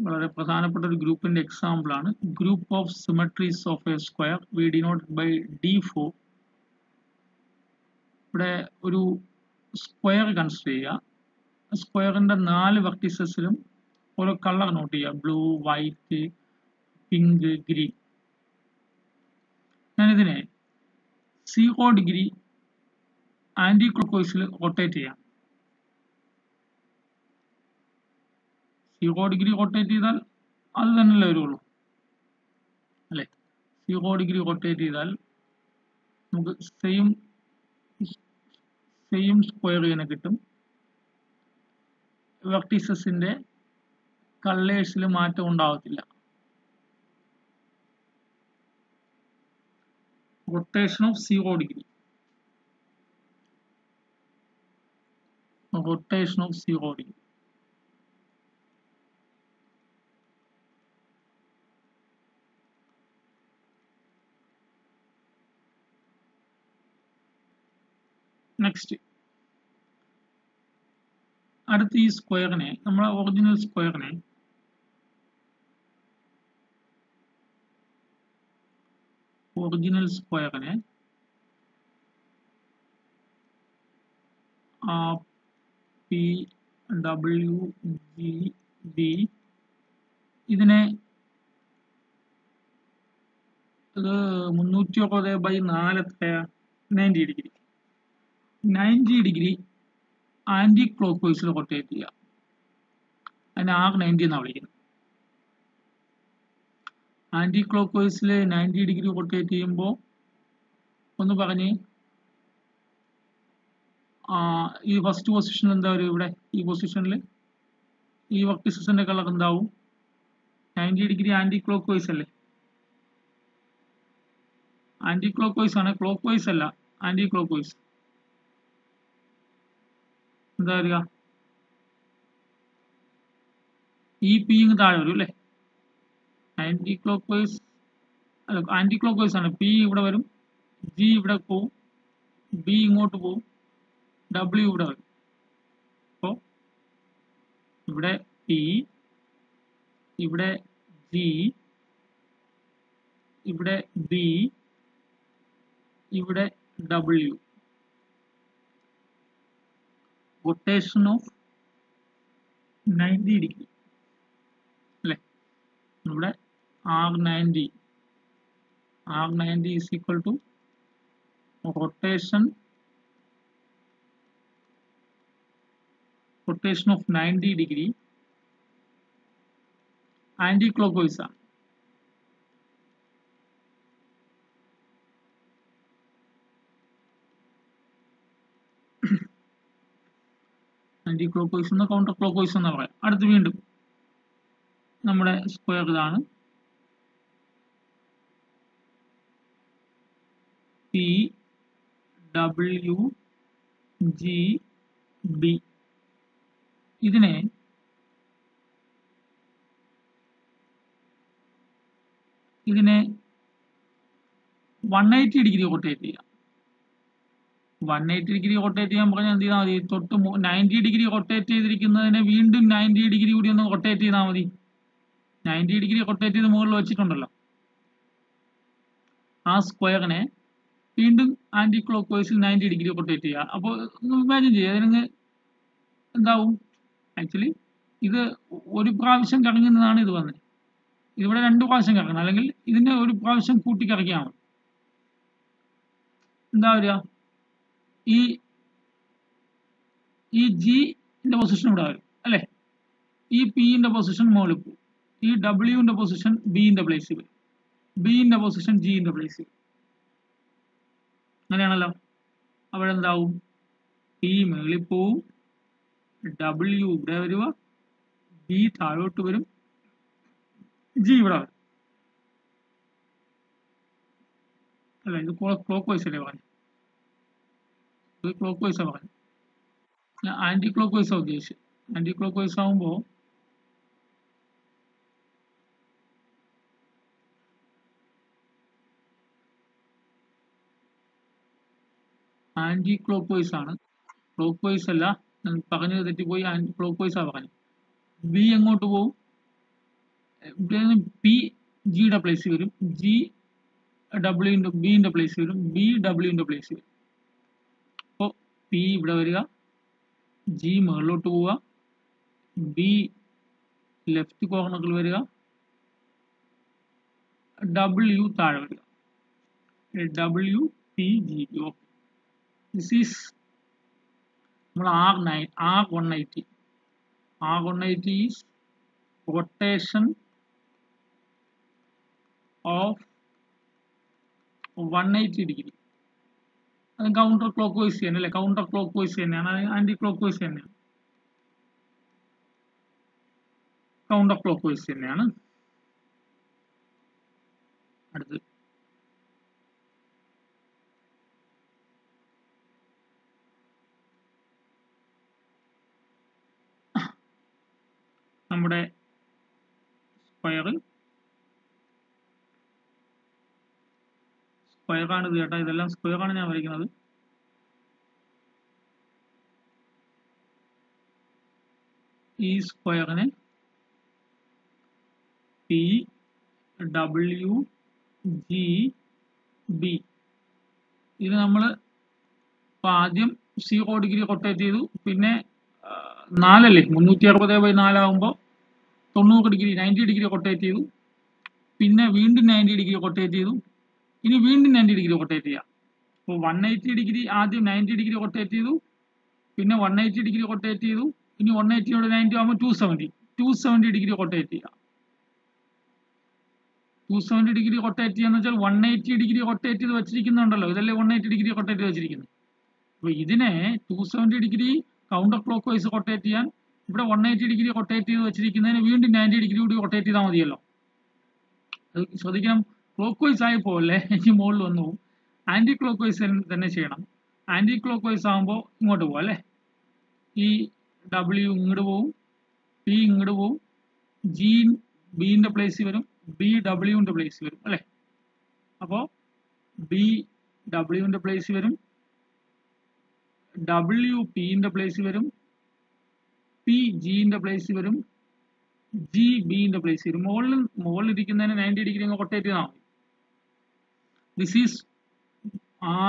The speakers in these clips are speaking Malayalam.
വളരെ പ്രധാനപ്പെട്ട ഒരു ഗ്രൂപ്പിന്റെ എക്സാമ്പിൾ ആണ്. Group of symmetries of a square we denote by D4. ഇവിടെ ഒരു സ്ക്വയർ കൺസിഡർ ചെയ്യുക. സ്ക്വയറിന്റെ 4 വെർട്ടീസസിലും ഓരോ കളർ നോട്ട് ചെയ്യുക. Blue, white, pink, green. ഞാനിതിനെ 0 ഡിഗ്രി ആന്റി ക്ലോക്ക്വൈസിൽ റൊട്ടേറ്റ് ചെയ്യാം. 0 ഡിഗ്രി റൊട്ടേറ്റ് ചെയ്താൽ അത് തന്നെയല്ലേ വരുള്ളൂ അല്ലേ? 0 ഡിഗ്രി റൊട്ടേറ്റ് ചെയ്താൽ നമുക്ക് സെയിം സ്ക്വയർ തന്നെ കിട്ടും. വെർട്ടീസസിന്റെ കളേഴ്സിൽ മാറ്റം ഉണ്ടാവത്തില്ല. Rotation of 0 degree. Rotation of 0 degree. Next, അടുത്ത ഈ സ്ക്വയറിനെ, നമ്മളെ ഒറിജിനൽ സ്ക്വയറിനെ PWGB ഇതിനെ ഇത് 360/4 എത്രയാ? 90 ഡിഗ്രി. 90 ഡിഗ്രി ആന്റി ക്ലോക്ക് വൈസിൽ റൊട്ടേറ്റ് ചെയ്യുക. അതിനെ R90 എന്നാണ് വിളിക്കുന്നത്. ആന്റി ക്ലോക്ക് വൈസിൽ 90 ഡിഗ്രി റൊട്ടേറ്റ് ചെയ്യുമ്പോൾ ഒന്ന് പറഞ്ഞ്, ഈ ഫസ്റ്റ് പൊസിഷൻ എന്താ വരും? ഇവിടെ ഈ പൊസിഷനിൽ ഈ വെർട്ടിസസിന്റെ കളർ എന്താവും? 90 ഡിഗ്രി ആന്റി ക്ലോക്ക് വൈസ് അല്ലേ? ആന്റി ക്ലോക്ക് വൈസ് ആണ്, ക്ലോക്ക് വൈസ് അല്ല, ആന്റി ക്ലോക്ക് വൈസ്. എന്താ വരിക? ഈ പി ഇങ്ങ് താഴെ വരും അല്ലേ? ആന്റി ക്ലോക്ക് വൈസ് അല്ല, ആന്റി ക്ലോക്ക് വൈസ് ആണ്. പി ഇവിടെ വരും, ജി ഇവിടെ പോവും, ബി ഇങ്ങോട്ട് പോവും, ഡബ്ല്യു ഇവിടെ വരും. അപ്പോൾ ഇവിടെ പി, ഇവിടെ ജി, ഇവിടെ ബി, ഇവിടെ ഡബ്ല്യു. റൊട്ടേഷൻ ഓഫ് 90 ഡിഗ്രി അല്ലേ? ഇവിടെ R90 is equal to rotation of 90 degree anti clockwise ആണ്. ആന്റി ക്ലോക്ക് വൈസ് എന്നോ കൗണ്ടർ ക്ലോക്ക് വൈസ് എന്നോ പറയാം. അടുത്ത് വീണ്ടും നമ്മുടെ സ്ക്വയർ ഇതാണ്. PWGB. ഇതിനെ ഇതിനെ 180 ഡിഗ്രി റൊട്ടേറ്റ് ചെയ്യാം. 180 ഡിഗ്രി റൊട്ടേറ്റ് ചെയ്യാൻ പറഞ്ഞാൽ എന്ത് ചെയ്താൽ മതി? തൊട്ട് 90 ഡിഗ്രി റൊട്ടേറ്റ് ചെയ്തിരിക്കുന്നതിനെ വീണ്ടും 90 ഡിഗ്രി കൂടി ഒന്ന് റൊട്ടേറ്റ് ചെയ്താൽ മതി. 90 ഡിഗ്രി റൊട്ടേറ്റ് ചെയ്ത് മുകളിൽ വെച്ചിട്ടുണ്ടല്ലോ, ആ സ്ക്വയറിനെ വീണ്ടും ആന്റി ക്ലോക്ക് വൈസിൽ 90 ഡിഗ്രി റൊട്ടേറ്റ് ചെയ്യുക. അപ്പോൾ ഇമാജിൻ ചെയ്യുക, അതിന് എന്താവും? ആക്ച്വലി ഇത് ഒരു പ്രാവശ്യം കറങ്ങുന്നതാണ് ഇത് വന്നത്. ഇവിടെ 2 പ്രാവശ്യം കറങ്ങണം, അല്ലെങ്കിൽ ഇതിനെ ഒരു പ്രാവശ്യം കൂട്ടി കറക്കിയാൽ മതി. എന്താ വരിക? ഈ ജിന്റെ പൊസിഷൻ ഇവിടെ വരും അല്ലേ? ഈ പിന്റെ പൊസിഷൻ മുകളിൽ പോകും. ഈ ഡബ്ല്യുവിന്റെ പൊസിഷൻ ബിന്റെ പ്ലേസിൽ വരും. ബിന്റെ പൊസിഷൻ ജിന്റെ പ്ലേസിൽ വരും. അങ്ങനെയാണല്ലോ. അവിടെ എന്താവും? പി മുകളിൽ പോവും, ഡബ്ല്യു ഇവിടെ വരിക, ബി താഴോട്ട് വരും, ജി ഇവിടെ വരും അല്ല? ഇത് ക്ലോക്ക് വൈസ് അല്ലേ പറഞ്ഞു? ഇത് ക്ലോക്ക് വൈസാ പറഞ്ഞു. ആന്റി ക്ലോക്ക് വൈസാ ഉദ്ദേശിച്ചത്. ആന്റി ക്ലോക്ക് വൈസ് ആവുമ്പോൾ ആന്റി ക്ലോക്ക് വൈസ് ആണ്, ക്ലോക്ക് വൈസ് അല്ല. പറഞ്ഞത് തെറ്റിപ്പോയി. ആന്റി ക്ലോക്ക് വൈസാ പറഞ്ഞു. ബി എങ്ങോട്ട് പോവും? പി ജിയുടെ പ്ലേസ് വരും, ജി ഡബ്ല്യുവിൻ്റെ ബിന്റെ പ്ലേസ് വരും, ബി ഡബ്ല്യുവിൻ്റെ പ്ലേസ് വരും. അപ്പോൾ പി ഇവിടെ വരിക, ജി മുകളിലോട്ട് പോവുക, ബി ലെഫ്റ്റ് കോർണറിൽ വരിക, ഡബ്ല്യു താഴെ വരിക, W P G B. Okay, this is നമ്മൾ R180. R180 is rotation of 180 degree. അത് കൗണ്ടർ ക്ലോക്ക് വൈസ് തന്നെ അല്ലേ, കൗണ്ടർ ക്ലോക്ക് വൈസ് തന്നെയാണ്, ആന്റി ക്ലോക്ക് വൈസ് തന്നെയാണ്, കൗണ്ടർ ക്ലോക്ക് വൈസ് തന്നെയാണ്. അടുത്ത് നമ്മുടെ സ്ക്വയറാണ് ഇത് കേട്ടോ, ഇതെല്ലാം സ്ക്വയറാണ് ഞാൻ വരയ്ക്കുന്നത്. ഈ സ്ക്വയറിന് പി ഡബ്ല്യു ജി ബി, ഇത് നമ്മൾ ആദ്യം 0 ഡിഗ്രി റൊട്ടേറ്റ് ചെയ്തു, പിന്നെ 4 360/4 ആകുമ്പോൾ 90 ഡിഗ്രി 90 ഡിഗ്രി റൊട്ടേറ്റ് ചെയ്തു, പിന്നെ വീണ്ടും 90 ഡിഗ്രി റൊട്ടേറ്റ് ചെയ്തു, ഇനി വീണ്ടും 90 ഡിഗ്രി റൊട്ടേറ്റ് ചെയ്യാം. അപ്പോൾ 180 ഡിഗ്രി ആദ്യം 90 ഡിഗ്രി റൊട്ടേറ്റ് ചെയ്തു, പിന്നെ 180 ഡിഗ്രി റൊട്ടേറ്റ് ചെയ്തു, ഇനി 180 90 ആകുമ്പോൾ 270 ഡിഗ്രി റൊട്ടേറ്റ് ചെയ്യാം. 270 ഡിഗ്രി റൊട്ടേറ്റ് ചെയ്യാന്ന് വെച്ചാൽ 180 ഡിഗ്രി റൊട്ടേറ്റ് ചെയ്ത് വെച്ചിരിക്കുന്നുണ്ടല്ലോ, ഇതല്ലേ 180 ഡിഗ്രി റൊട്ടേറ്റ് ചെയ്ത് വെച്ചിരിക്കുന്നത്. അപ്പോൾ ഇതിനെ 270 degree counter clock vice rotate ചെയ്യാൻ ഇവിടെ 180 ഡിഗ്രി റൊട്ടേറ്റ് ചെയ്ത് വെച്ചിരിക്കുന്നതിന് വീണ്ടും 90 ഡിഗ്രി കൂടി റൊട്ടേറ്റ് ചെയ്താൽ മതിയല്ലോ. അത് ശ്രദ്ധിക്കണം, ക്ലോക്ക് വൈസ് ആയി പോകല്ലേ, എനിക്ക് മുകളിൽ വന്നു പോകും. ആന്റി ക്ലോക്ക് വൈസ് തന്നെ ചെയ്യണം. ആന്റി ക്ലോക്ക് വൈസ് ആകുമ്പോൾ ഇങ്ങോട്ട് പോകും അല്ലേ, ഈ ഡബ്ല്യു ഇങ്ങോട്ട് പോവും, പി ഇങ്ങോട്ട് പോവും, ജി ബിന്റെ പ്ലേസിൽ വരും, ബി ഡബ്ല്യുവിന്റെ പ്ലേസിൽ വരും അല്ലേ. അപ്പോൾ ബി ഡബ്ല്യുവിന്റെ പ്ലേസിൽ വരും, ഡബ്ല്യു പിന്റെ പ്ലേസിൽ വരും, പി ജിന്റെ പ്ലേസിൽ വരും, ജി ബിന്റെ പ്ലേസിൽ വരും. മുകളിൽ ഇരിക്കുന്നതിന് 90 ഡിഗ്രി അങ്ങ് റൊട്ടേറ്റ് ചെയ്താൽ മതി. This is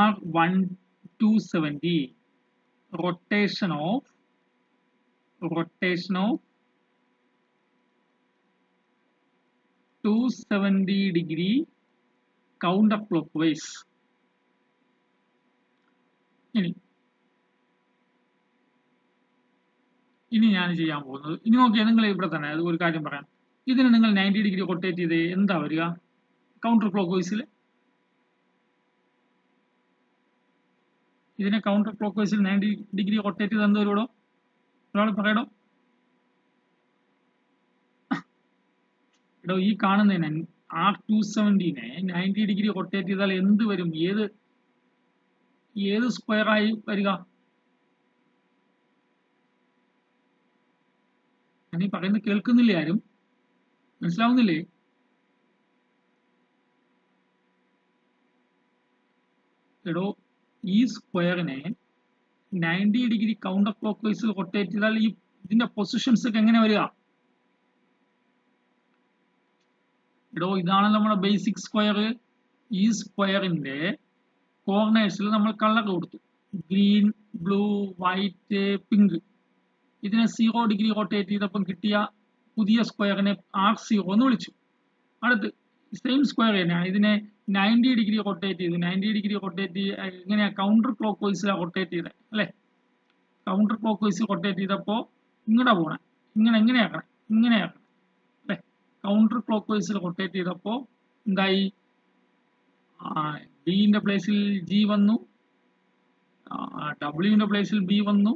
R170, rotation of 270 degree counterclockwise. ഇനി ഞാൻ ചെയ്യാൻ പോകുന്നത്, ഇനി നോക്കിയാൽ നിങ്ങൾ ഇവിടെ തന്നെ അത് ഒരു കാര്യം പറയാം, ഇതിന് നിങ്ങൾ 90 ഡിഗ്രി റൊട്ടേറ്റ് ചെയ്ത് എന്താ വരിക കൗണ്ടർ ക്ലോക്ക് വൈസിൽ? ഇതിനെ കൗണ്ടർ ക്ലോക്ക് വൈസിൽ 90 ഡിഗ്രി റൊട്ടേറ്റ് ചെയ്ത് എന്ത് വരുമോ? ഒരാൾ പറയടോ. എടോ, ഈ കാണുന്നതിനെ R270നെ 90 ഡിഗ്രി റൊട്ടേറ്റ് ചെയ്താൽ എന്ത് വരും? ഏത് സ്ക്വയർ ആയി വരിക? ഞാൻ ഈ പറയുന്നത് കേൾക്കുന്നില്ലേ? ആരും മനസ്സിലാവുന്നില്ലേ? എടോ, ഈ സ്ക്വയറിനെ 90 degree counter clock vice rotate ചെയ്താൽ ഇതിന്റെ പൊസിഷൻസ് ഒക്കെ എങ്ങനെ വരിക? എടോ, ഇതാണ് നമ്മുടെ ബേസിക് സ്ക്വയർ. ഈ സ്ക്വയറിന്റെ കോർണേഴ്സിൽ നമ്മൾ കളർ കൊടുത്തു, ഗ്രീൻ, ബ്ലൂ, വൈറ്റ്, പിങ്ക്. ഇതിനെ 0 ഡിഗ്രി റൊട്ടേറ്റ് ചെയ്തപ്പം കിട്ടിയ പുതിയ സ്ക്വയറിനെ R0 എന്ന് വിളിച്ചു. അടുത്ത് സെയിം സ്ക്വയർ തന്നെയാണ്, ഇതിനെ 90 ഡിഗ്രി റൊട്ടേറ്റ് ചെയ്തു. 90 ഡിഗ്രി റൊട്ടേറ്റ് ഇങ്ങനെയാ കൗണ്ടർ ക്ലോക്ക് വൈസിലാണ് റൊട്ടേറ്റ് ചെയ്തത് അല്ലേ. കൗണ്ടർ ക്ലോക്ക് വൈസ് റൊട്ടേറ്റ് ചെയ്തപ്പോൾ ഇങ്ങടെ പോകണം, എങ്ങനെയാക്കണം അല്ലേ. കൗണ്ടർ ക്ലോക്ക് വൈസിൽ റൊട്ടേറ്റ് ചെയ്തപ്പോൾ എന്തായി? ബിന്റെ പ്ലേസിൽ ജി വന്നു, ഡബ്ല്യുവിന്റെ പ്ലേസിൽ ബി വന്നു,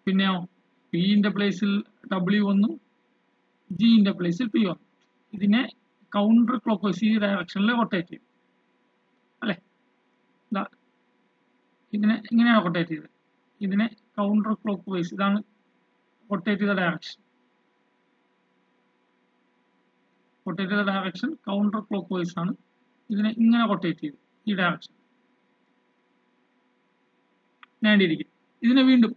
പിന്നെയോ പിന്റെ പ്ലേസിൽ ഡബ്ല്യു വന്നു, ജിന്റെ പ്ലേസിൽ പി വന്നു. ഇതിനെ കൗണ്ടർ ക്ലോക്ക് വൈസ് ഈ ഡയറക്ഷനിൽ റൊട്ടേറ്റ് ചെയ്തു അല്ലെ. ഇതിനെ ഇങ്ങനെയാണ് റൊട്ടേറ്റ് ചെയ്തത്. ഇതിനെ കൗണ്ടർ ക്ലോക്ക് വൈസ്, ഇതാണ് റൊട്ടേറ്റ് ചെയ്ത ഡയറക്ഷൻ. റൊട്ടേറ്റ് ചെയ്ത ഡയറക്ഷൻ കൗണ്ടർ ക്ലോക്ക് വൈസ് ആണ്. ഇതിനെ ഇങ്ങനെ റൊട്ടേറ്റ് ചെയ്തു ഈ ഡയറക്ഷൻ 90 ഡിഗ്രി. ഇതിനെ വീണ്ടും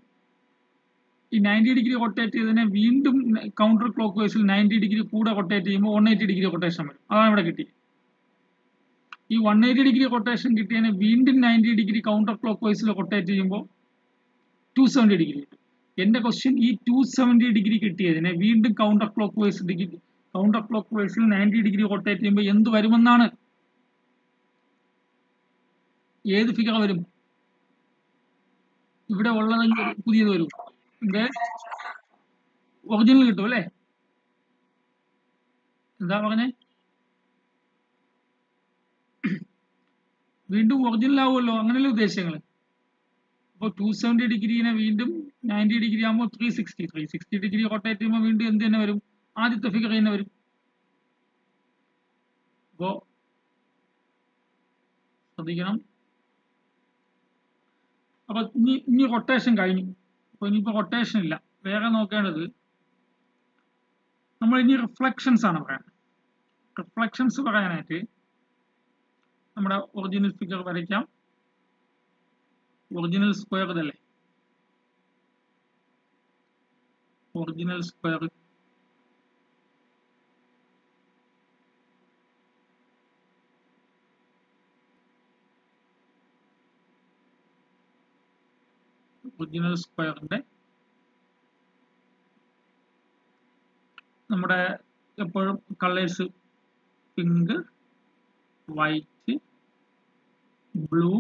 ഈ 90 ഡിഗ്രി റൊട്ടേറ്റ് ചെയ്തതിനെ വീണ്ടും കൗണ്ടർ ക്ലോക്ക് വൈസിൽ 90 ഡിഗ്രി കൂടെ റൊട്ടേറ്റ് ചെയ്യുമ്പോൾ 180 ഡിഗ്രി റൊട്ടേഷൻ വരും. അതാണ് ഇവിടെ കിട്ടിയത്. ഈ 180 ഡിഗ്രി റൊട്ടേഷൻ കിട്ടിയതിനെ വീണ്ടും 90 ഡിഗ്രി കൗണ്ടർ ക്ലോക്ക് വൈസിൽ റൊട്ടേറ്റ് ചെയ്യുമ്പോൾ 270 ഡിഗ്രി കിട്ടും. എന്റെ ക്വസ്റ്റ്യൻ ഈ 270 ഡിഗ്രി കിട്ടിയതിനെ വീണ്ടും കൗണ്ടർ ക്ലോക്ക് വൈസിൽ 90 ഡിഗ്രി റൊട്ടേറ്റ് ചെയ്യുമ്പോൾ എന്ത് വരുമെന്നാണ്. ഏത് ഫിഗർ വരും? ഇവിടെ ഉള്ളതെങ്കിൽ പുതിയത് വരും. ഒറിജിനൽ കിട്ടും അല്ലേ? എന്താ പറഞ്ഞേ? വീണ്ടും ഒറിജിനൽ ആവുമല്ലോ, അങ്ങനെയല്ലേ ഉദ്ദേശങ്ങൾ. അപ്പോൾ 270 ഡിഗ്രീനെ വീണ്ടും 90 ഡിഗ്രി ആകുമ്പോൾ 360 ഡിഗ്രി റൊട്ടേറ്റ് ചെയ്യുമ്പോൾ വീണ്ടും എന്ത് തന്നെ വരും? ആദ്യത്തെ ഫിഗർ തന്നെ വരും. അപ്പോ ശ്രദ്ധിക്കണം. അപ്പൊ ഇനി റൊട്ടേഷൻ കഴിഞ്ഞു. അപ്പൊ ഇനിയിപ്പോ റൊട്ടേഷൻ ഇല്ല. വേറെ നോക്കേണ്ടത് നമ്മൾ ഇനി റിഫ്ലക്ഷൻസ് ആണ് പറയാൻ. റിഫ്ലക്ഷൻസ് പറയാനായിട്ട് നമ്മുടെ ഒറിജിനൽ ഫിഗർ വരയ്ക്കാം. ഒറിജിനൽ സ്ക്വയർ ഇതല്ലേ? ഒറിജിനൽ സ്ക്വയർ ഒറിജിനൽ സ്ക്വയറിന്റെ നമ്മുടെ എപ്പോഴും colours pink, white, blue,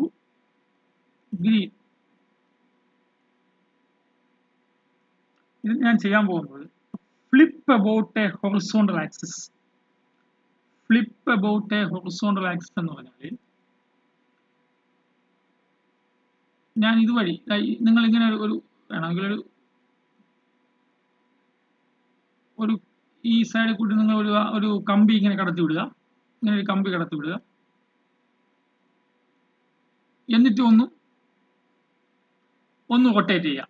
green. ഇത് ഞാൻ ചെയ്യാൻ പോകുന്നത് flip about a horizontal axis. Flip about a horizontal axis എന്ന് പറഞ്ഞാൽ ഞാൻ ഇതുവഴി നിങ്ങൾ ഇങ്ങനെ ഒരു വേണമെങ്കിൽ ഒരു ഈ സൈഡിൽ കൂടി നിങ്ങൾ ഒരു കമ്പി ഇങ്ങനെ കടത്തി വിടുക. ഇങ്ങനെ ഒരു കമ്പി കടത്തി വിടുക. എന്നിട്ട് ഒന്ന് റൊട്ടേറ്റ് ചെയ്യാം.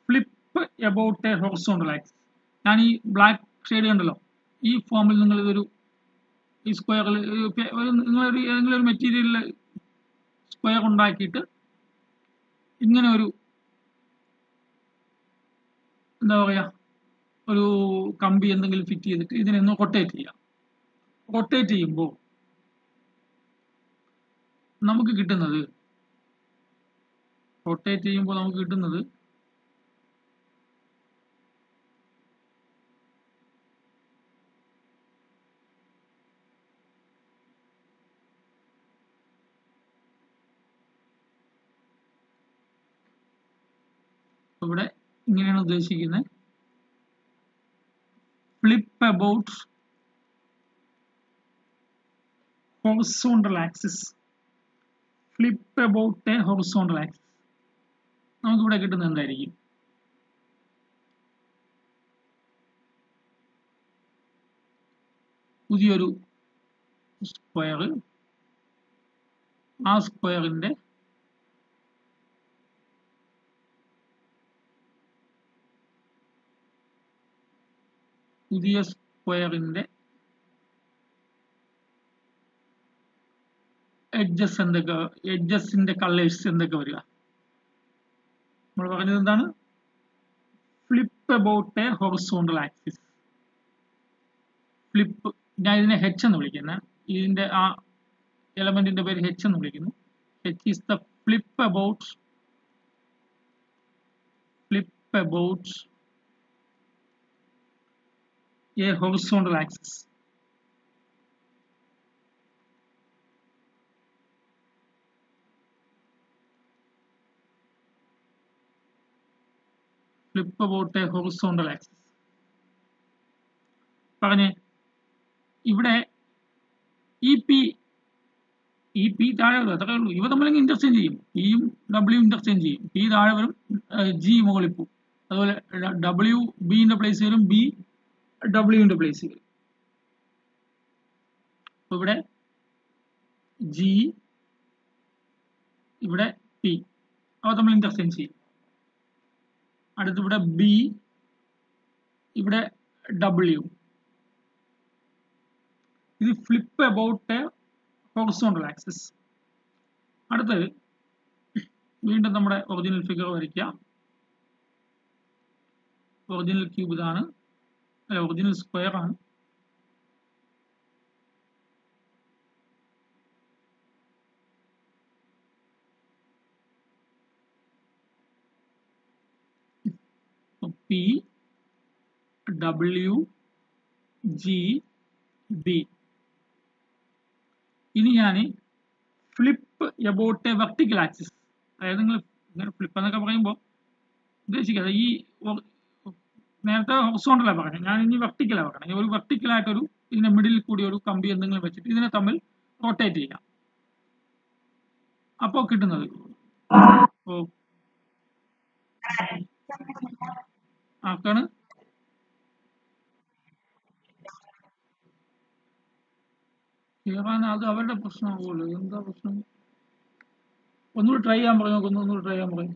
Flip about a horizontal axis. ഞാൻ ഈ ബ്ലാക്ക് ഷെയ്ഡ് കണ്ടല്ലോ, ഈ ഫോമിൽ നിങ്ങൾ ഇതൊരു ഈ സ്ക്വയറിൽ നിങ്ങളൊരു ഏതെങ്കിലും ഒരു മെറ്റീരിയലിൽ സ്ക്വയർ ഉണ്ടാക്കിയിട്ട് ഇങ്ങനെ ഒരു എന്താ പറയാ ഒരു കമ്പി എന്തെങ്കിലും ഫിറ്റ് ചെയ്തിട്ട് ഇതിനൊന്ന് റൊട്ടേറ്റ് ചെയ്യാം. റൊട്ടേറ്റ് ചെയ്യുമ്പോൾ നമുക്ക് കിട്ടുന്നത് ഇവിടെ ഇങ്ങനെയാണ് ഉദ്ദേശിക്കുന്നത്. Flip about horizontal axis. Flip about a horizontal axis. നമുക്കിവിടെ കിട്ടുന്നത് എന്തായിരിക്കും? പുതിയൊരു സ്ക്വയർ, ആ സ്ക്വയറിന്റെ എഡ്ജസിന്റെ കളേഴ്സ് എന്തൊക്കെ വരിക? നമ്മൾ പറഞ്ഞത് എന്താണ്? Flip about a horizontal axis. Flip, ഞാൻ ഇതിനെ H എന്ന് വിളിക്കുന്നത്. ഇതിന്റെ ആ എലമെന്റിന്റെ പേര് H എന്ന് വിളിക്കുന്നു. H is the flip about a horizontal axis. Flip about a horizontal axis. പറഞ്ഞേ, ഇവിടെ ഈ പി താഴെ വരും, അത്രേ ഉള്ളൂ. ഇവ തമ്മിലെങ്കിൽ ഇന്റർചേഞ്ച് ചെയ്യും. പിയും ഡബ്ല്യു ഇന്റർചേഞ്ച് ചെയ്യും. പി താഴെ വരും, ജി മുകളിൽ പോകും. അതുപോലെ ഡബ്ല്യു ബിന്റെ പ്ലേസ് വരും, ബി ഡബ്ല്യുവിന്റെ പ്ലേസ് വരും. അപ്പൊ ഇവിടെ ജി, ഇവിടെ പി, അവ തമ്മിൽ ഇന്റർചേഞ്ച് ചെയ്യും. അടുത്ത് ഇവിടെ ബി, ഇവിടെ ഡബ്ല്യു. ഇത് flip about a horizontal axis. അടുത്തത് വീണ്ടും നമ്മുടെ ഒറിജിനൽ ഫിഗർ വരയ്ക്കാം. ഒറിജിനൽ ക്യൂബ് ഇതാണ്, അല്ല ഒറിജിനൽ സ്ക്വയർ ആണ്. P W G B. ഇനി ഞാൻ flip about a vertical axis, അതായത് നിങ്ങൾ ഇങ്ങനെ ഫ്ലിപ്പ് എന്നൊക്കെ പറയുമ്പോൾ ഉദ്ദേശിക്കാതെ ഈ നേരത്തെ ഹൊറിസോണ്ടലാണ് പറഞ്ഞത്, ഞാൻ ഇനി വെർട്ടിക്കലാണ് പറയുന്നത്. ഒരു വെർട്ടിക്കലായിട്ടൊരു ഇതിന്റെ മിഡിൽ കൂടി ഒരു കമ്പി എന്തെങ്കിലും വെച്ചിട്ട് ഇതിനെ തമ്മിൽ റൊട്ടേറ്റ് ചെയ്യാം. അപ്പോൾ കിട്ടുന്നത് ആക്കാണ് കയറാൻ. അത് അവരുടെ പ്രശ്നമാകുമല്ലോ, എന്താ പ്രശ്നം? ഒന്നുകൂടി ട്രൈ ചെയ്യാൻ പറയും, നോക്കുന്നു, ഒന്നുകൂടി ട്രൈ ചെയ്യാൻ പറയും.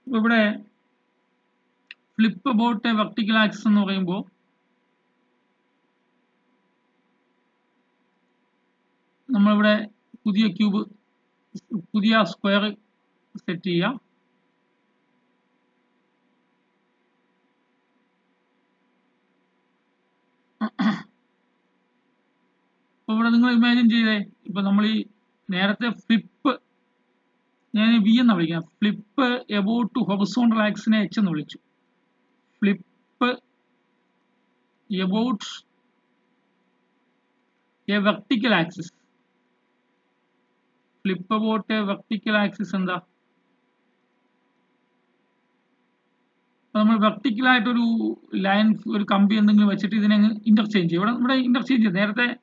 ഇവിടെ flip about a vertical axis എന്ന് പറയുമ്പോൾ നമ്മളിവിടെ പുതിയ ക്യൂബ്, പുതിയ സ്ക്വയർ സെറ്റ് ചെയ്യാം. അപ്പൊ ഇവിടെ നിങ്ങൾ ഇമാജിൻ ചെയ്തേ, ഇപ്പൊ നമ്മൾ ഈ നേരത്തെ ഫ്ലിപ്പ് ഞാൻ വി എന്ന് വിളിക്കാം, ഫ്ലിപ്പ് എബൌട്ട് ടു ഹൊറിസോണ്ടൽ ആക്സിനെ എച്ച് എന്ന് വിളിച്ചു. Flip about a vertical axis, flip about a vertical axis എന്താ? നമ്മൾ വെർട്ടിക്കലായിട്ടൊരു ലൈൻ, ഒരു കമ്പി എന്തെങ്കിലും വെച്ചിട്ട് ഇതിനെ ഇന്റർചേഞ്ച് ചെയ്യും. ഇവിടെ ഇന്റർചേഞ്ച് ചെയ്യും.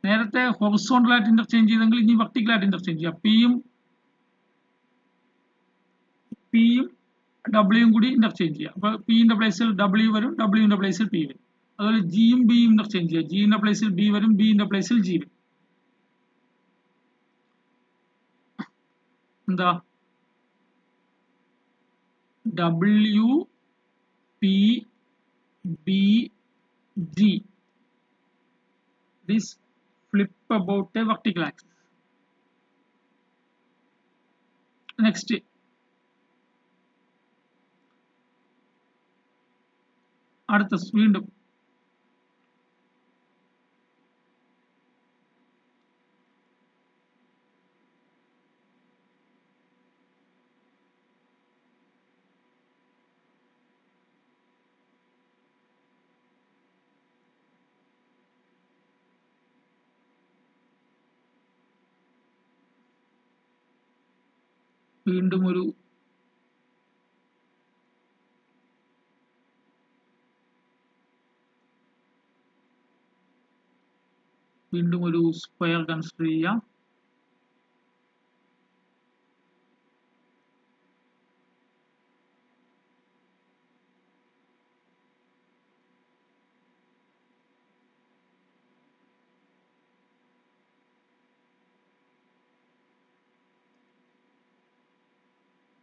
നേരത്തെ ഹൊറിസോണ്ടലായിട്ട് ഇന്റർചേഞ്ച് ചെയ്തെങ്കിൽ ഇനി വെർട്ടിക്കലായിട്ട് ഇന്റർചേഞ്ച് ചെയ്യാം. പിയും ഡബ്ല്യൂയും കൂടി ഇന്റർചേഞ്ച് ചെയ്യാം. അപ്പൊ പിന്റെ പ്ലേസിൽ ഡബ്ല്യു വരും, ഡബ്ല്യുവിന്റെ പ്ലേസിൽ പി വരും. അതുപോലെ ജിയും ബിയും ഇന്റർചേഞ്ച് ചെയ്യാം. ജിന്റെ പ്ലേസിൽ ബി വരും, ബിന്റെ പ്ലേസിൽ ജി വരും. എന്താ? W P B G. This flip about a vertical axis. Next അടുത്ത വീണ്ടും ഒരു സ്ക്വയർ കൺസിഡർ ചെയ്യാം.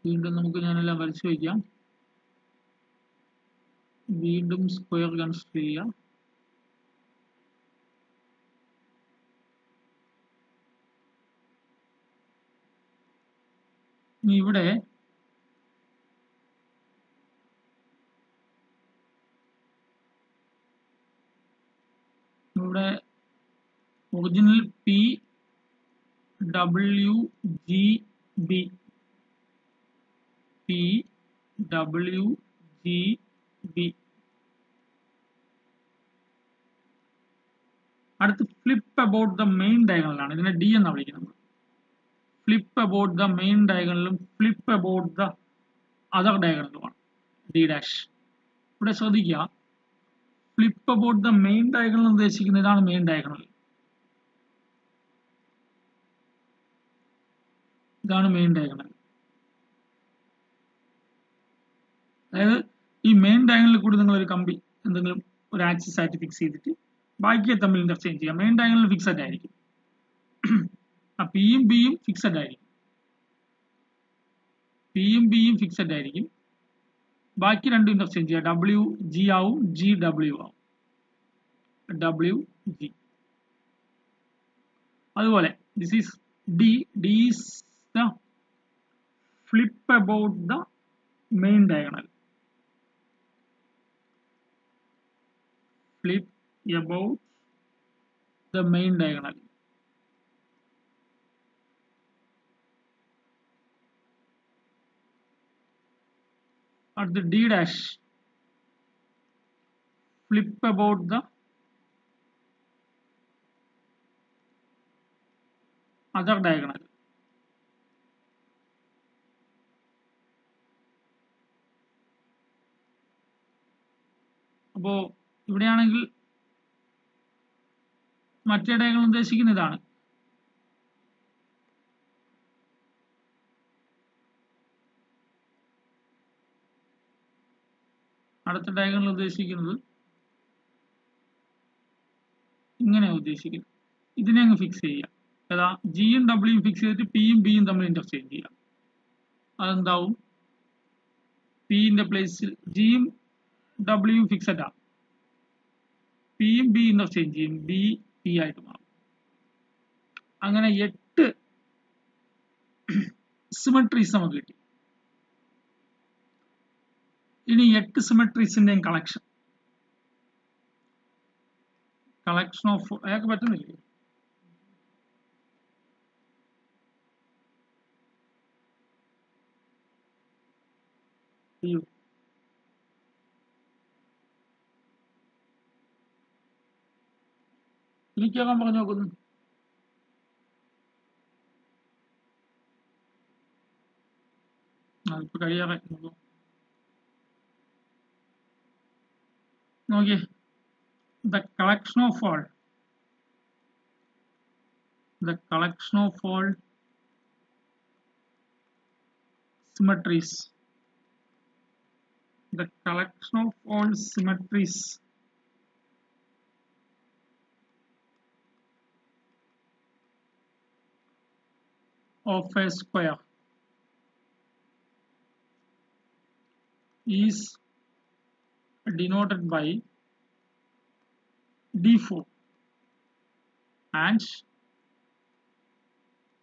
വീണ്ടും നമുക്ക് ഞാനെല്ലാം വരച്ചു വയ്ക്കാം. വീണ്ടും സ്ക്വയർ കൺസിഡർ ചെയ്യാം. ഇനി ഇവിടെ original P W G B, P W G B. അടുത്ത് ഫ്ലിപ്പ് അബൌട്ട് ദ മെയിൻ ഡയഗണലാണ്. ഇതിനെ ഡി എന്നാണ് വിളിക്കുന്നത്. ഫ്ലിപ്പ് അബൌട്ട് ദ മെയിൻ ഡയഗണലും ഫ്ലിപ്പ് അബൌട്ട് ദ അതർ ഡയഗണലുമാണ് ഡി ഡാഷ്. ഇവിടെ ശ്രദ്ധിക്കുക, flip about the main diagonal ഉദ്ദേശിക്കുന്നത് ഇതാണ് മെയിൻ ഡയഗണൽ. ഇതാണ് മെയിൻ ഡയഗണൽ. അതായത് ഈ മെയിൻ ഡയഗണലിൽ കൂടി നിങ്ങൾ ഒരു കമ്പി എന്തെങ്കിലും ഒരു ആക്സിസ് ആയിട്ട് ഫിക്സ് ചെയ്തിട്ട് ബാക്കിയെ തമ്മിൽ ഇന്റർചേഞ്ച് ചെയ്യാം. മെയിൻ ഡയഗണൽ ഫിക്സഡ് ആയിരിക്കും. പിയും ബിയും ഫിക്സഡ് ആയിരിക്കും. പിയും ബിയും ഫിക്സഡ് ആയിരിക്കും. ബാക്കി രണ്ടും ഇന്റർചേഞ്ച് ചെയ്യാം. ഡബ്ല്യു ജി ആവും, ജി ഡബ്ല്യു ആവും. W G. അതുപോലെ this is D. D is the flip about the main diagonal. Flip about the main diagonal. At the D dash, flip about the other diagonal. അപ്പോൾ ഇവിടെയാണെങ്കിൽ മറ്റേ ഡയഗണൽ ഉദ്ദേശിക്കുന്ന ഇതാണ്. അടുത്ത ഡയഗണൽ ഉദ്ദേശിക്കുന്നത് ഇങ്ങനെ ഉദ്ദേശിക്കുന്നത്. ഇതിനെ അങ്ങ് ഫിക്സ് ചെയ്യാം. ഏതാ? ജിയും ഡബ്ല്യൂയും ഫിക്സ് ചെയ്തിട്ട് പിയും ബിയും തമ്മിൽ ഇന്റർചേഞ്ച് ചെയ്യാം. അതെന്താവും? പിന്റെ പ്ലേസിൽ ജിയും ഡബ്ല്യൂയും ഫിക്സഡ് ആണ്. പിയും ബി ഇന്റർചേഞ്ച് ചെയ്യും, ബി പി ആയിട്ട് മാറും. അങ്ങനെ 8 സിമെട്രീസ് നമുക്ക് കിട്ടി. ഇനി 8 സിമെട്രീസിന്റെയും കളക്ഷൻ ഓഫ് അയാൾക്ക് പറ്റുന്നില്ലേ? അയ്യോ, എനിക്കാകാൻ പറഞ്ഞു നോക്കുന്നു. ഇപ്പൊ കഴിയാറെ നോക്കിയേ. the collection of all symmetries of a square is denoted by D4 and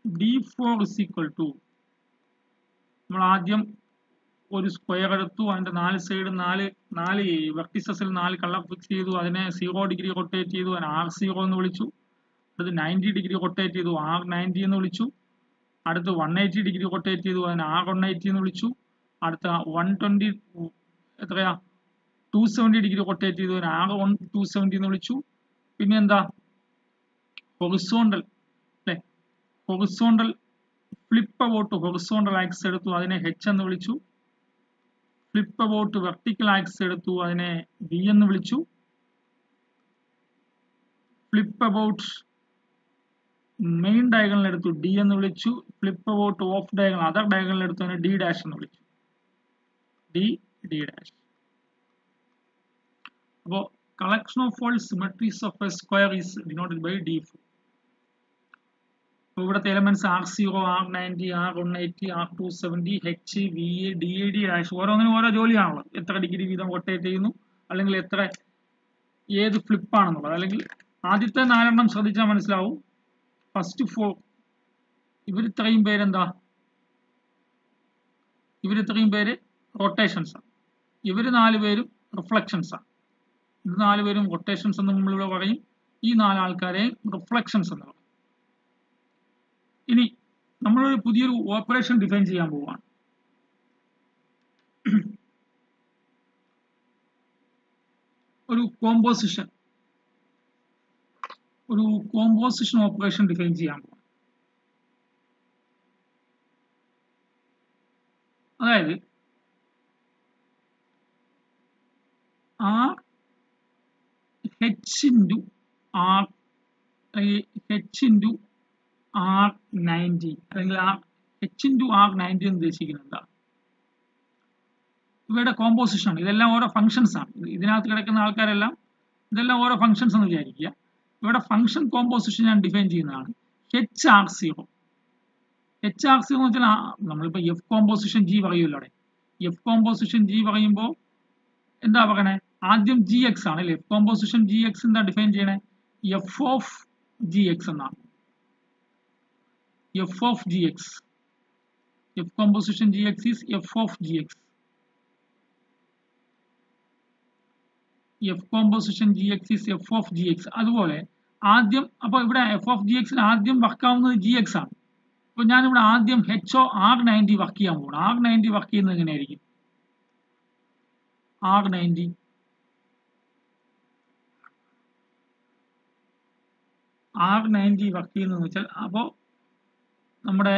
D4 is equal to, നമ്മൾ ആദ്യം ഒരു സ്ക്വയർ എടുത്തു, അതിന്റെ 4 സൈഡ് 4 വെർട്ടിസസിൽ 4 കളർ ഫിക്സ് ചെയ്തു, അതിനെ 0 ഡിഗ്രി റൊട്ടേറ്റ് ചെയ്തു, അതിനെ R0 എന്ന് വിളിച്ചു. അടുത്ത് 90 ഡിഗ്രി റൊട്ടേറ്റ് ചെയ്തു, R90 എന്ന് വിളിച്ചു. അടുത്ത് 180 ഡിഗ്രി റൊട്ടേറ്റ് ചെയ്തു, അതിനെ R180 എന്ന് വിളിച്ചു. അടുത്ത 120 എത്രയാ 270 ഡിഗ്രി റൊട്ടേറ്റ് ചെയ്തു, അതിനെ R270 എന്ന് വിളിച്ചു. പിന്നെ എന്താ? ഹൊറിസോണ്ടൽ അല്ലെ, horizontal flip about horizontal axis എടുത്തു, അതിനെ H എന്ന് വിളിച്ചു. ഫ്ലിപ്പ് അബൌട്ട് വെർട്ടിക്കൽ ആക്സ് എടുത്തു, അതിനെ V എന്ന് വിളിച്ചു. ഫ്ലിപ്പ് അബൌട്ട് മെയിൻ ഡയഗണൽ എടുത്തു, D എന്ന് വിളിച്ചു. Flip about of diagonal other diagonal എടുത്തു, അതിനെ D ഡാഷ് എന്ന് വിളിച്ചു. D dash. അപ്പോൾ collection of all symmetries of a square is denoted by D4. അപ്പോൾ ഇവിടുത്തെ elements R0, R90, R180, R270, H, VA, DA, D dash ഓരോന്നിനും ഓരോ ജോലിയാണുള്ളത്. എത്ര ഡിഗ്രി വീതം റൊട്ടേറ്റ് ചെയ്യുന്നു, അല്ലെങ്കിൽ ഏത് ഫ്ലിപ്പാണെന്നുള്ളത്. അല്ലെങ്കിൽ ആദ്യത്തെ 4 ശ്രദ്ധിച്ചാൽ മനസ്സിലാവും. ഫസ്റ്റ് 4 ഇവരിത്രയും പേര് റൊട്ടേഷൻസ് ആണ്. ഇവര് 4 പേരും റിഫ്ലക്ഷൻസ് ആണ്. ഇത് 4 പേരും റൊട്ടേഷൻസ് എന്ന് നമ്മളിവിടെ പറയും. ഈ 4 ആൾക്കാരെ റിഫ്ലക്ഷൻസ് എന്ന് പറയും. ഇനി നമ്മളൊരു പുതിയൊരു ഓപ്പറേഷൻ ഡിഫൈൻ ചെയ്യാൻ പോവുകയാണ്. ഒരു കോമ്പോസിഷൻ ഓപ്പറേഷൻ ഡിഫൈൻ ചെയ്യാൻ പോവാം. അതായത് H into R H into R90 അല്ലെങ്കിൽ H into R90 എന്ന് ഉദ്ദേശിക്കുന്നത് എന്താ? ഇവയുടെ കോമ്പോസിഷൻ ആണ്. ഇതെല്ലാം ഓരോ ഫംഗ്ഷൻസ് ആണ്. ഇതിനകത്ത് കിടക്കുന്ന ആൾക്കാരെല്ലാം ഇതെല്ലാം ഓരോ ഫംഗ്ഷൻസ് എന്ന് വിചാരിക്കുക. ഇവിടെ ഫംഗ്ഷൻ കോമ്പോസിഷൻ ഞാൻ ഡിഫൈൻ ചെയ്യുന്നതാണ്. HR0 എന്ന് വെച്ചാൽ നമ്മളിപ്പോൾ F കോമ്പോസിഷൻ G പറയുമല്ലോ. അവിടെ F കോമ്പോസിഷൻ G പറയുമ്പോൾ എന്താ പറയണേ? ആദ്യം GX ആണ് അല്ലേ? F കോമ്പോസിഷൻ GX എന്താ ഡിഫൈൻ ചെയ്യണേ? F ഓഫ് GX എന്നാണ്. F of GX F composition Gx is F of Gx. F composition Gx is F of Gx. അതുപോലെ ആദ്യം അപ്പോൾ ഇവിടെ F of Gx ആദ്യം വർക്ക് ആവുന്നത് Gx ആണ്. അപ്പോൾ ഞാനിവിടെ ആദ്യം R90 വർക്ക് ചെയ്യാൻ പോകണം. R90 വർക്ക് ചെയ്യുന്നത് എങ്ങനെയായിരിക്കും? R90 വർക്ക് ചെയ്യുന്നതെന്ന് വെച്ചാൽ അപ്പോൾ നമ്മുടെ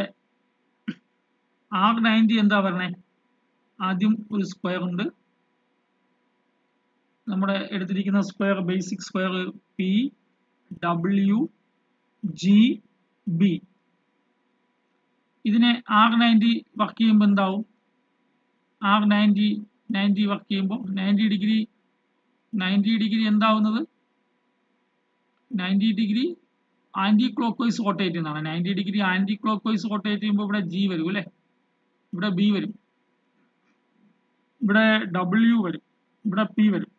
R90 എന്താ പറഞ്ഞേ? ആദ്യം ഒരു സ്ക്വയർ ഉണ്ട്. നമ്മുടെ എടുത്തിരിക്കുന്ന സ്ക്വയർ ബേസിക് സ്ക്വയർ PWGB. ഇതിനെ R90 വർക്ക് ചെയ്യുമ്പോൾ എന്താവും? R90 വർക്ക് ചെയ്യുമ്പോൾ 90 ഡിഗ്രി എന്താവുന്നത്? 90 degree anti clockwise rotate ചെയ്യുന്നതാണ്. 90 degree anti clockwise rotate ചെയ്യുമ്പോൾ ഇവിടെ G വരും അല്ലേ, ഇവിടെ B വരും, ഇവിടെ W വരും, ഇവിടെ P വരും.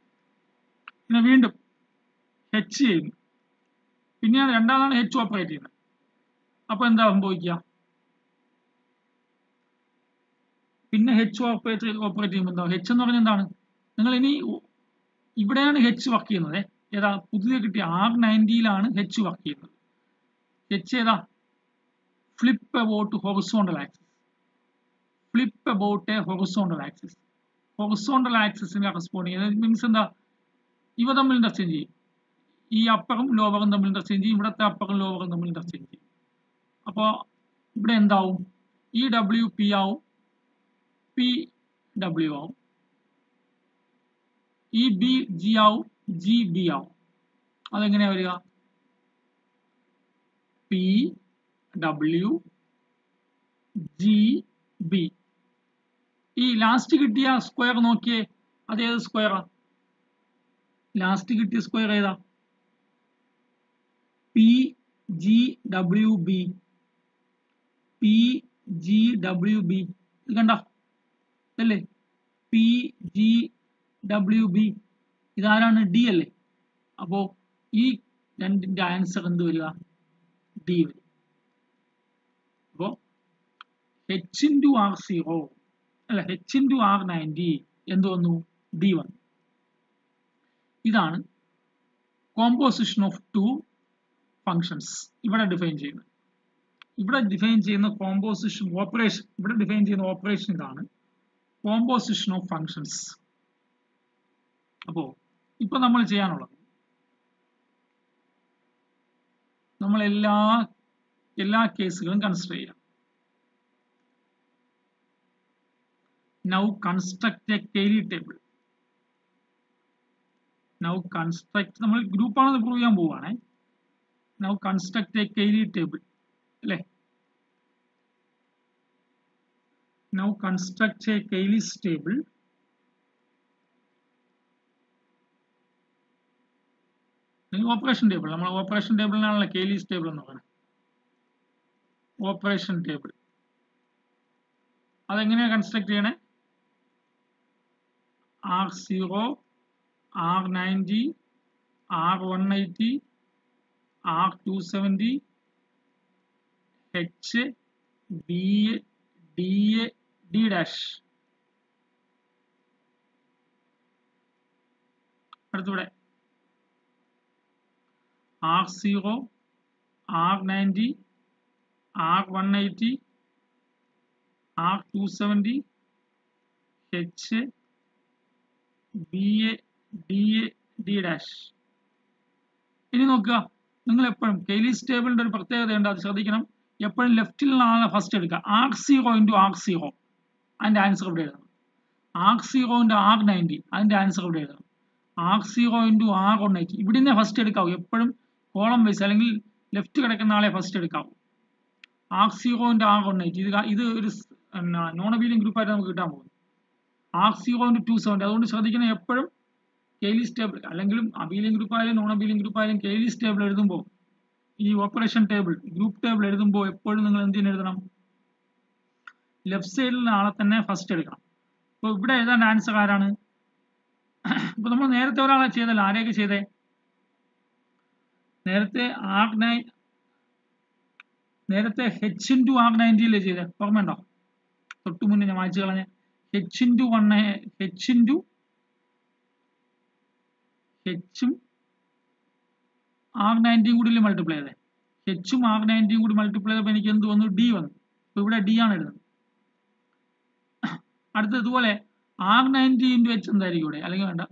പിന്നെ വീണ്ടും H ചെയ്യുന്നു, പിന്നെയാണ് രണ്ടാമതാണ് H ഓപ്പറേറ്റ് ചെയ്യുന്നത്. അപ്പൊ എന്താ സംഭവിക്കുക? പിന്നെ H ഓപ്പറേറ്റ് ചെയ്യുമ്പോൾ എന്താ? H എന്ന് പറഞ്ഞാൽ എന്താണ്? നിങ്ങൾ ഇനി ഇവിടെയാണ് H വർക്ക് ചെയ്യുന്നത്. ഏതാ? പുതിയ കിട്ടിയ R90യിലാണ് H വർക്ക് ചെയ്യുന്നത്. H ഏതാ? Flip about horizontal axis. Flip about a horizontal axis. Horizontal ആക്സിസിന് കറസ്പോണ്ട് ചെയ്യുന്നത് മീൻസ് എന്താ? ഇവ തമ്മിൽ ഇന്റർചേഞ്ച് ചെയ്യും. ഈ അപ്പറും ലോവറും തമ്മിൽ ഇന്റർചേഞ്ച് ചെയ്യും, ഇവിടുത്തെ അപ്പറും ലോവറും തമ്മിൽ ഇന്റർചേഞ്ച് ചെയ്യും. അപ്പോൾ ഇവിടെ എന്താവും? ഈ WP ആവും, PW ആവും, ഈ BG ആവും, GB ആവും. അതെങ്ങനെയാ വരിക? PWGB. ഈ ലാസ്റ്റ് കിട്ടിയ സ്ക്വയർ നോക്കിയേ, അതേത് സ്ക്വയറാ? ലാസ്റ്റ് കിട്ടിയ സ്ക്വയർ ഏതാ? PGWB. PGWB ഇത് കണ്ട അല്ലേ? PGWB ഇതാരാണ്? D അല്ലേ? അപ്പോ ഈ രണ്ടിന്റെ ആൻസർ എന്ത് വരിക? D വരും. അപ്പോ H into R0 അല്ല, H into R90 എന്ത് വന്നു? D വന്നു. ഇതാണ് കോമ്പോസിഷൻ ഓഫ് ടു ഫങ്ഷൻസ് ഇവിടെ ഡിഫൈൻ ചെയ്യുന്നത്. ഇവിടെ ഡിഫൈൻ ചെയ്യുന്ന കോമ്പോസിഷൻ ഓപ്പറേഷൻ, ഇവിടെ ഡിഫൈൻ ചെയ്യുന്ന ഓപ്പറേഷൻ ഇതാണ്, കോമ്പോസിഷൻ ഓഫ് ഫങ്ഷൻസ്. അപ്പോൾ ഇപ്പൊ നമ്മൾ ചെയ്യാനുള്ളത്, നമ്മൾ എല്ലാ കേസുകളും കൺസിഡർ ചെയ്യാം. Now construct a Cayley table. Now construct, നമ്മൾ ഗ്രൂപ്പാണെന്ന് പ്രൂവ് ചെയ്യാൻ പോവുകയാണേ. Now construct a Cayley table അല്ലേ? Now construct a Cayley's table. Operation table, നമ്മൾ ഓപ്പറേഷൻ ടേബിളിനാണല്ലോ Cayley's ടേബിൾ എന്ന് പറയുന്നത്. ഓപ്പറേഷൻ ടേബിൾ അതെങ്ങനെയാണ് കൺസ്ട്രക്ട് ചെയ്യണേ? R0, R90, R180, R270, H, BA, DA, D dash. അടുത്തിവിടെ R0, R90, R180, R270, H, BA, DA, D dash. ഇനി നോക്കുക, നിങ്ങൾ എപ്പോഴും Cayley's ടേബിളിന്റെ ഒരു പ്രത്യേകത ഉണ്ട്, അത് ശ്രദ്ധിക്കണം. എപ്പോഴും ലെഫ്റ്റിൽ നിന്നാണ് ഫസ്റ്റ് എടുക്കുക. R0 into R0 അതിന്റെ ആൻസർ ഇവിടെ എഴുതണം. R0 into R90 അതിന്റെ ആൻസർ ഇവിടെ എഴുതണം. R0 into R180 ഇവിടെ നിന്ന് ഫസ്റ്റ് എടുക്കാവൂ. എപ്പോഴും കോളം വൈസ് അല്ലെങ്കിൽ ലെഫ്റ്റ് കിടക്കുന്ന ആളെ ഫസ്റ്റ് എടുക്കാവൂ. R0 into R180 ഇത് ഒരു നോൺ അബീലിയൻ ഗ്രൂപ്പായിട്ട് നമുക്ക് കിട്ടാൻ പോകും. R0 into 270. അതുകൊണ്ട് ശ്രദ്ധിക്കണം, എപ്പോഴും Cayley's ടേബിൾ അല്ലെങ്കിലും അബീലിയൻ ഗ്രൂപ്പ് ആയാലും നോൺ അബീലിയൻ ഗ്രൂപ്പ് ആയാലും Cayley's ടേബിൾ എഴുതുമ്പോൾ, ഈ ഓപ്പറേഷൻ ടേബിൾ ഗ്രൂപ്പ് ടേബിൾ എഴുതുമ്പോൾ എപ്പോഴും നിങ്ങൾ എന്തിനു എഴുതണം? ലെഫ്റ്റ് സൈഡിലുള്ള ആളെ തന്നെ ഫസ്റ്റ് എടുക്കണം. അപ്പോൾ ഇവിടെ എഴുതാൻ ആൻസർ ആരാണ്? ഇപ്പൊ നമ്മൾ നേരത്തെ ഒരാളെ ചെയ്തല്ലോ. ആരെയൊക്കെ ചെയ്തേ? നേരത്തെ H into R90 അല്ലേ ചെയ്തേ? ഓർമ്മയുണ്ടോ? തൊട്ട് മുന്നേ ഞാൻ വായിച്ചു കളഞ്ഞ എച്ച് ഇൻറ്റു 1 എച്ച് ഇൻറ്റു എച്ചും R90 കൂടി മൾട്ടിപ്ലൈ ചെയ്തേ എച്ചും R90 കൂടി മൾട്ടിപ്ലൈ ചെയ്തപ്പോൾ എനിക്ക് എന്ത് വന്നു ഡി വന്നു. അപ്പോൾ ഇവിടെ ഡി ആണ് എഴുതുന്നത്. അടുത്ത ഇതുപോലെ R90 ഇൻറ്റു എച്ച് എന്തായിരിക്കും ഇവിടെ, അല്ലെങ്കിൽ വേണ്ട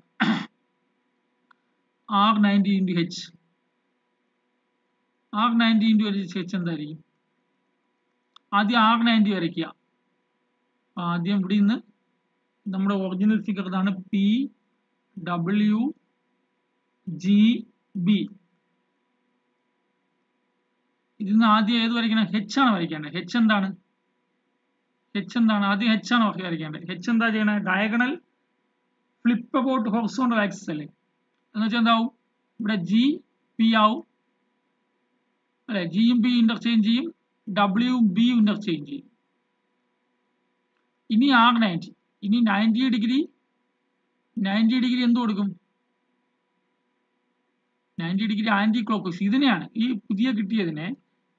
R90 into H R90 into H എന്തായിരിക്കും? ആദ്യം R90 വരയ്ക്കുക. ആദ്യം ഇവിടെ നിന്ന് നമ്മുടെ ഒറിജിനൽ ഫിഗർ ഇതാണ് പി ഡബ്ല്യു ജി ബി. ഇതിന്ന് ആദ്യം ഏത് വരയ്ക്കണം? എച്ച് ആണ് വരയ്ക്കേണ്ടത്. എച്ച് എന്താണ്? ആദ്യം എച്ച് ആണ് വരയ്ക്കേണ്ടത്. എച്ച് എന്താ ചെയ്യണേ? Diagonal flip about horizontal axis അല്ലേ? എന്ന് വെച്ചാൽ എന്താവും? ഇവിടെ ജി പി ആവും അല്ലെ? ജിയും പി ഇന്റർചേഞ്ച് ചെയ്യും, ഡബ്ല്യുവും ബിയും ഇന്റർചേഞ്ച് ചെയ്യും. ഇനി R90, ഇനി 90 ഡിഗ്രി എന്ത് കൊടുക്കും? 90 ഡിഗ്രി ആന്റി ക്ലോക്ക് വൈസ്. ഇതിനെയാണ് ഈ പുതിയ കിട്ടിയതിനെ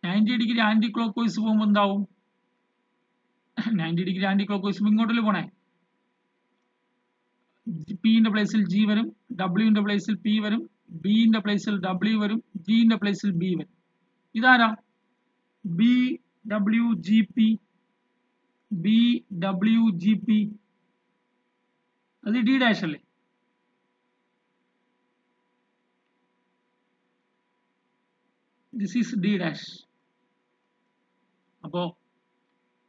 90 ഡിഗ്രി ആന്റി ക്ലോക്ക് വൈസ് പോകുമ്പോൾ എന്താവും? 90 ഡിഗ്രി ആന്റി ക്ലോക്ക് വൈസ് ഇങ്ങോട്ടല്ലേ പോണേ? പിന്റെ പ്ലേസിൽ ജി വരും, ഡബ്ല്യുവിന്റെ പ്ലേസിൽ പി വരും, ബിന്റെ പ്ലേസിൽ ഡബ്ല്യു വരും, ജിന്റെ പ്ലേസിൽ ബി വരും. ഇതാരാ? B W G P. അത് ഡി ഡാഷ് അല്ലേ? This is D dash. അപ്പോ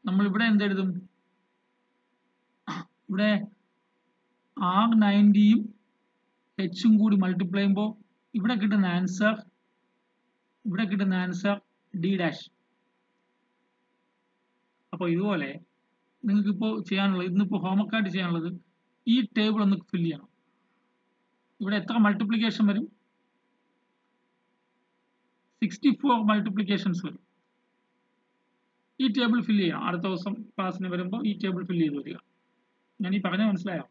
നമ്മൾ ഇവിടെ എന്തെഴുതും? ഇവിടെ R90യും എച്ചും കൂടി മൾട്ടിപ്ലൈ ചെയ്യുമ്പോൾ ഇവിടെ കിട്ടുന്ന ആൻസർ ഡി ഡാഷ്. അപ്പോൾ ഇതുപോലെ നിങ്ങൾക്ക് ഇപ്പോൾ ചെയ്യാനുള്ളത്, ഇന്നിപ്പോൾ ഹോംവർക്കായിട്ട് ചെയ്യാനുള്ളത് ഈ ടേബിൾ ഒന്ന് ഫില്ല് ചെയ്യണം. ഇവിടെ എത്ര മൾട്ടിപ്ലിക്കേഷൻ വരും? 64 മൾട്ടിപ്ലിക്കേഷൻസ് വരും. ഈ ടേബിൾ ഫില്ല് ചെയ്യണം. അടുത്ത ദിവസം ക്ലാസ്സിന് വരുമ്പോൾ ഈ ടേബിൾ ഫില്ല് ചെയ്ത് വരിക. ഞാൻ ഈ പറഞ്ഞ മനസ്സിലായോ?